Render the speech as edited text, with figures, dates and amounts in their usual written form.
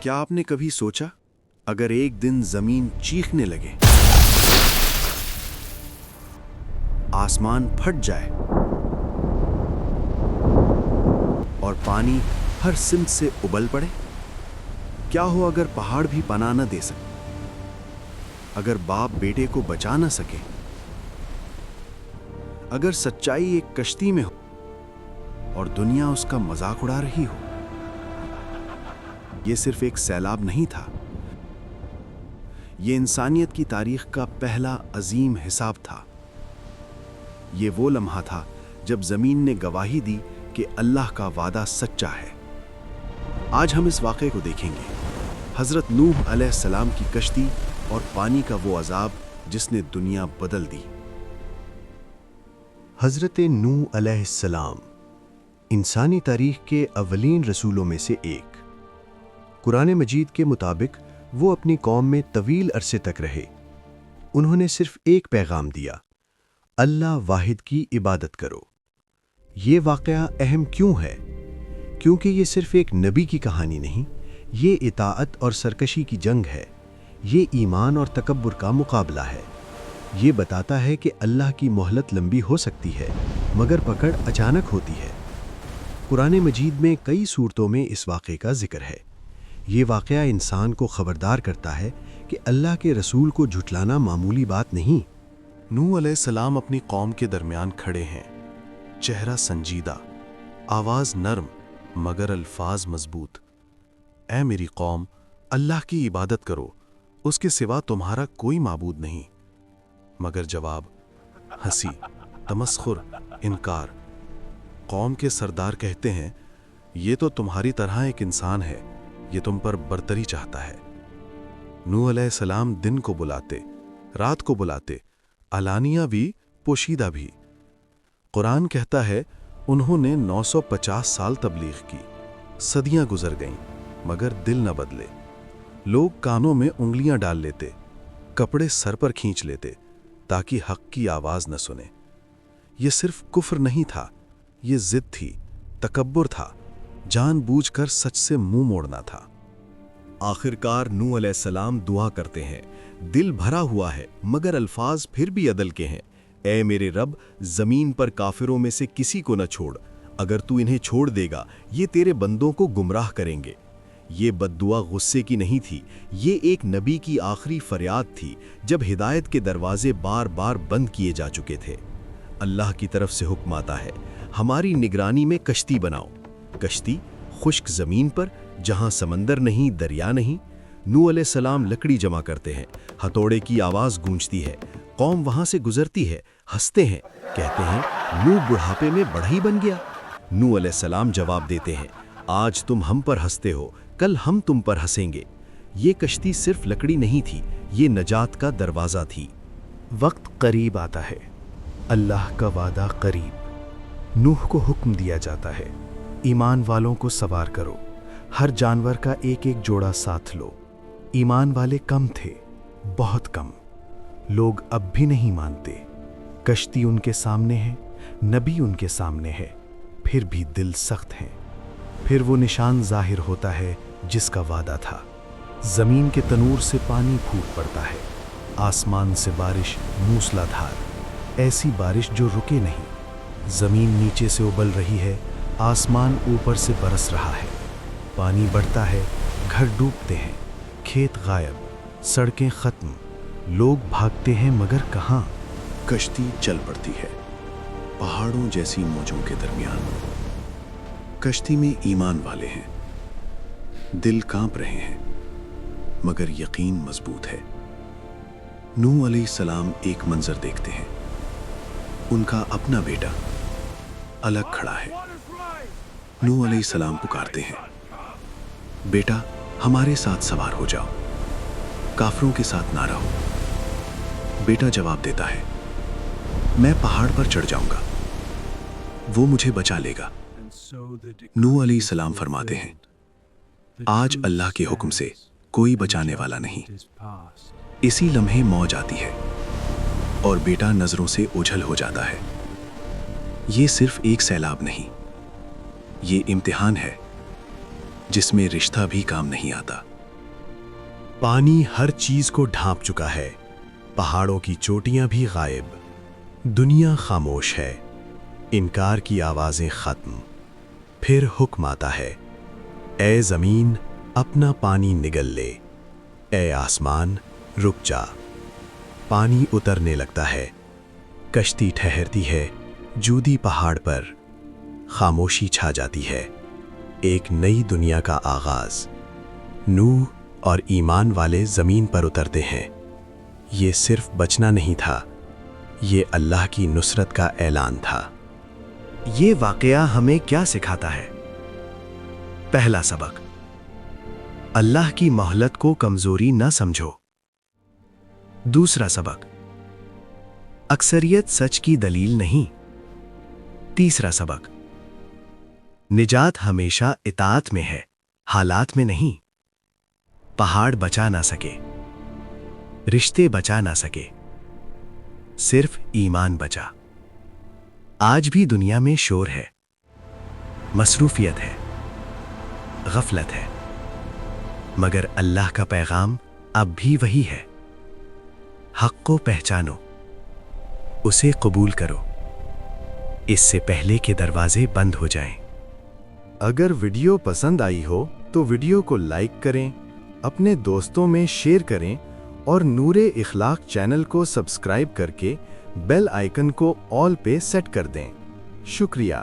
क्या आपने कभी सोचा अगर एक दिन जमीन चीखने लगे, आसमान फट जाए और पानी हर सिमत से उबल पड़े? क्या हो अगर पहाड़ भी पनाह न दे सके, अगर बाप बेटे को बचा न सके, अगर सच्चाई एक कश्ती में हो और दुनिया उसका मजाक उड़ा रही हो? यह सिर्फ एक सैलाब नहीं था, यह इंसानियत की तारीख का पहला अजीम हिसाब था। यह वो लम्हा था जब जमीन ने गवाही दी कि अल्लाह का वादा सच्चा है। आज हम इस वाक़े को देखेंगे, हज़रत नूह अलैहिस्सलाम की कश्ती और पानी का वो अजाब जिसने दुनिया बदल दी। हज़रत नूह अलैहिस्सलाम इंसानी तारीख के अव्वलीन रसूलों में से एक। कुरान मजीद के मुताबिक वो अपनी कौम में तवील अरसे तक रहे। उन्होंने सिर्फ एक पैगाम दिया, अल्लाह वाहिद की इबादत करो। ये वाक़या अहम क्यों है? क्योंकि ये सिर्फ एक नबी की कहानी नहीं, ये इताअत और सरकशी की जंग है। ये ईमान और तकब्बुर का मुकाबला है। ये बताता है कि अल्लाह की मोहलत लंबी हो सकती है मगर पकड़ अचानक होती है। कुरान मजीद में कई सूरतों में इस वाक़े का जिक्र है। ये वाक़या इंसान को ख़बरदार करता है कि अल्लाह के रसूल को झुठलाना मामूली बात नहीं। नूह अलैहिस्सलाम अपनी कौम के दरमियान खड़े हैं, चेहरा संजीदा, आवाज़ नरम मगर अल्फाज मजबूत। ऐ मेरी कौम, अल्लाह की इबादत करो, उसके सिवा तुम्हारा कोई माबूद नहीं। मगर जवाब हंसी, तमस्खुर, इनकार। कौम के सरदार कहते हैं, ये तो तुम्हारी तरह एक इंसान है, ये तुम पर बरतरी चाहता है। नूह अलैहिस्सलाम दिन को बुलाते, रात को बुलाते, अलानिया भी पोशीदा भी। कुरान कहता है उन्होंने 950 साल तबलीग की, सदियां गुजर गईं मगर दिल न बदले। लोग कानों में उंगलियां डाल लेते, कपड़े सर पर खींच लेते ताकि हक की आवाज न सुने। यह सिर्फ कुफ्र नहीं था, यह जिद थी, तकब्बुर था, जानबूझकर सच से मुंह मोड़ना था। आखिरकार नूह अलैहिस्सलाम दुआ करते हैं, दिल भरा हुआ है मगर अल्फाज फिर भी अदल के हैं। ऐ मेरे रब, जमीन पर काफिरों में से किसी को न छोड़, अगर तू इन्हें छोड़ देगा ये तेरे बंदों को गुमराह करेंगे। ये बद्दुआ गुस्से की नहीं थी, ये एक नबी की आखिरी फरियाद थी जब हिदायत के दरवाजे बार बार बंद किए जा चुके थे। अल्लाह की तरफ से हुक्म आता है, हमारी निगरानी में कश्ती बनाओ। कश्ती खुश्क ज़मीन पर जहां समंदर नहीं, दरिया नहीं। नूह अलैहिस्सलाम लकड़ी जमा करते हैं, हथौड़े की आवाज़ गूंजती है। कौम वहां से गुजरती है, हंसते हैं, कहते हैं नूह बुढ़ापे में बढ़ई बन गया। नूह अलैहिस्सलाम जवाब देते हैं, आज तुम हम पर हंसते हो, कल हम तुम पर हंसेंगे। ये कश्ती सिर्फ लकड़ी नहीं थी, ये नजात का दरवाज़ा थी। वक्त करीब आता है, अल्लाह का वादा करीब। नूह को हुक्म दिया जाता है, ईमान वालों को सवार करो, हर जानवर का एक एक जोड़ा साथ लो। ईमान वाले कम थे, बहुत कम। लोग अब भी नहीं मानते। कश्ती उनके सामने है, नबी उनके सामने है, फिर भी दिल सख्त हैं। फिर वो निशान जाहिर होता है जिसका वादा था। जमीन के तनूर से पानी फूट पड़ता है, आसमान से बारिश मूसलाधार, ऐसी बारिश जो रुके नहीं। जमीन नीचे से उबल रही है, आसमान ऊपर से बरस रहा है। पानी बढ़ता है, घर डूबते हैं, खेत गायब, सड़कें खत्म, लोग भागते हैं मगर कहाँ? कश्ती चल पड़ती है, पहाड़ों जैसी मौजों के दरमियान। कश्ती में ईमान वाले हैं, दिल कांप रहे हैं मगर यकीन मजबूत है। नूह अलैहिस्सलाम एक मंजर देखते हैं, उनका अपना बेटा अलग खड़ा है। नूह अलैहिस्सलाम पुकारते हैं, बेटा हमारे साथ सवार हो जाओ, काफिरों के साथ ना रहो। बेटा जवाब देता है, मैं पहाड़ पर चढ़ जाऊंगा, वो मुझे बचा लेगा। नूह अलैहिस्सलाम फरमाते हैं, आज अल्लाह के हुक्म से कोई बचाने वाला नहीं। इसी लम्हे मौज आती है और बेटा नजरों से ओझल हो जाता है। ये सिर्फ एक सैलाब नहीं, ये इम्तिहान है जिसमें रिश्ता भी काम नहीं आता। پانی ہر چیز کو ڈھانپ چکا ہے، پہاڑوں کی چوٹیاں بھی غائب، دنیا خاموش ہے، انکار کی آوازیں ختم۔ پھر حکم آتا ہے، اے زمین اپنا پانی نگل لے، اے آسمان رک جا۔ پانی اترنے لگتا ہے، کشتی ٹھہرتی ہے جودی پہاڑ پر، خاموشی چھا جاتی ہے، ایک نئی دنیا کا آغاز۔ نوح اور ایمان والے زمین پر اترتے ہیں۔ یہ صرف بچنا نہیں تھا، یہ اللہ کی نصرت کا اعلان تھا۔ یہ واقعہ ہمیں کیا سکھاتا ہے؟ پہلا سبق، اللہ کی مہلت کو کمزوری نہ سمجھو۔ دوسرا سبق، اکثریت سچ کی دلیل نہیں۔ تیسرا سبق، نجات ہمیشہ اطاعت میں ہے، حالات میں نہیں۔ پہاڑ بچا نہ سکے، رشتے بچا نہ سکے، صرف ایمان بچا۔ آج بھی دنیا میں شور ہے، مصروفیت ہے، غفلت ہے، مگر اللہ کا پیغام اب بھی وہی ہے۔ حق کو پہچانو، اسے قبول کرو، اس سے پہلے کہ دروازے بند ہو جائیں۔ اگر ویڈیو پسند آئی ہو تو ویڈیو کو لائک کریں، اپنے دوستوں میں شیئر کریں اور نور اخلاق چینل کو سبسکرائب کر کے بیل آئیکن کو آل پہ سیٹ کر دیں۔ شکریہ۔